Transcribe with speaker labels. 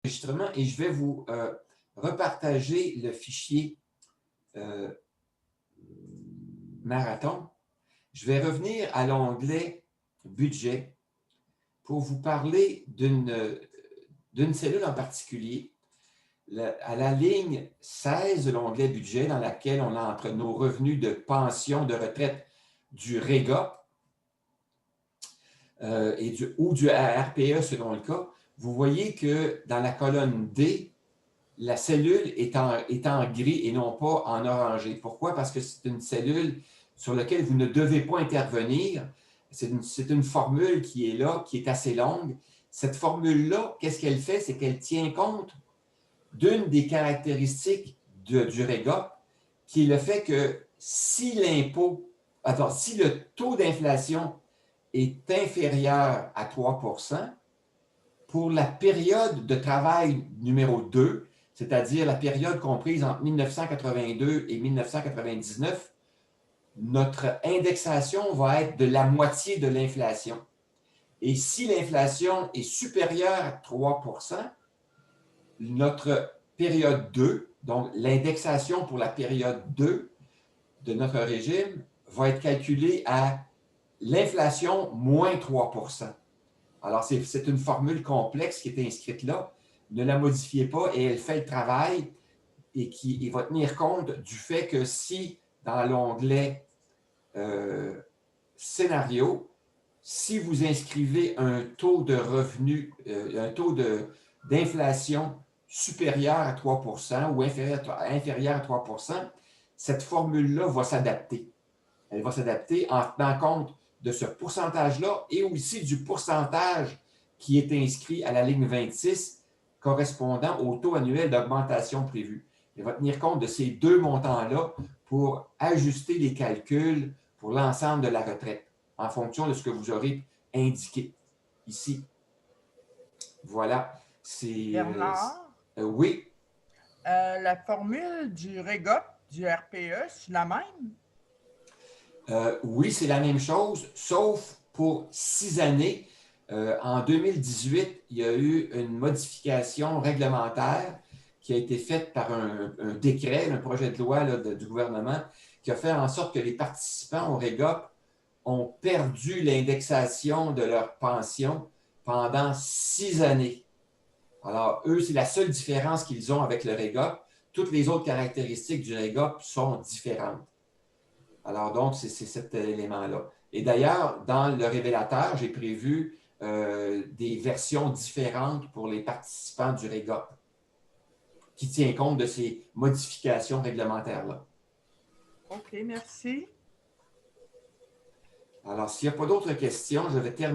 Speaker 1: enregistrement et je vais vous repartager le fichier marathon. Je vais revenir à l'onglet budget pour vous parler d'une cellule en particulier. À la ligne 16 de l'onglet budget, dans laquelle on a entre nos revenus de pension, de retraite du REGOP ou du RPE selon le cas, vous voyez que dans la colonne D, la cellule est en gris et non pas en orangé. Pourquoi? Parce que c'est une cellule sur laquelle vous ne devez pas intervenir. C'est une formule qui est là, qui est assez longue. Cette formule-là, qu'est-ce qu'elle fait? C'est qu'elle tient compte d'une des caractéristiques du REGOP, qui est le fait que si le taux d'inflation est inférieur à 3 % pour la période de travail numéro 2, c'est-à-dire la période comprise entre 1982 et 1999, notre indexation va être de la moitié de l'inflation. Et si l'inflation est supérieure à 3 %, notre période 2, donc l'indexation pour la période 2 de notre régime, va être calculée à l'inflation moins 3 %. Alors, c'est une formule complexe qui est inscrite là. Ne la modifiez pas et elle fait le travail et va tenir compte du fait que si, dans l'onglet scénario, si vous inscrivez un taux de revenu, un taux d'inflation supérieur à 3 % ou inférieur à 3 %, cette formule-là va s'adapter. Elle va s'adapter en tenant compte de ce pourcentage-là et aussi du pourcentage qui est inscrit à la ligne 26 correspondant au taux annuel d'augmentation prévu. Elle va tenir compte de ces deux montants-là pour ajuster les calculs pour l'ensemble de la retraite en fonction de ce que vous aurez indiqué ici. Voilà.
Speaker 2: Bernard?
Speaker 1: Oui.
Speaker 2: La formule du REGOP, du RPE, c'est la même?
Speaker 1: Oui, c'est la même chose, sauf pour 6 années. En 2018, il y a eu une modification réglementaire qui a été faite par un décret, un projet de loi là, du gouvernement, qui a fait en sorte que les participants au REGOP ont perdu l'indexation de leur pension pendant 6 années. Alors, eux, c'est la seule différence qu'ils ont avec le REGOP. Toutes les autres caractéristiques du REGOP sont différentes. Alors, donc, c'est cet élément-là. Et d'ailleurs, dans le révélateur, j'ai prévu des versions différentes pour les participants du REGOP qui tient compte de ces modifications réglementaires-là.
Speaker 2: OK, merci.
Speaker 1: Alors, s'il n'y a pas d'autres questions, je vais terminer.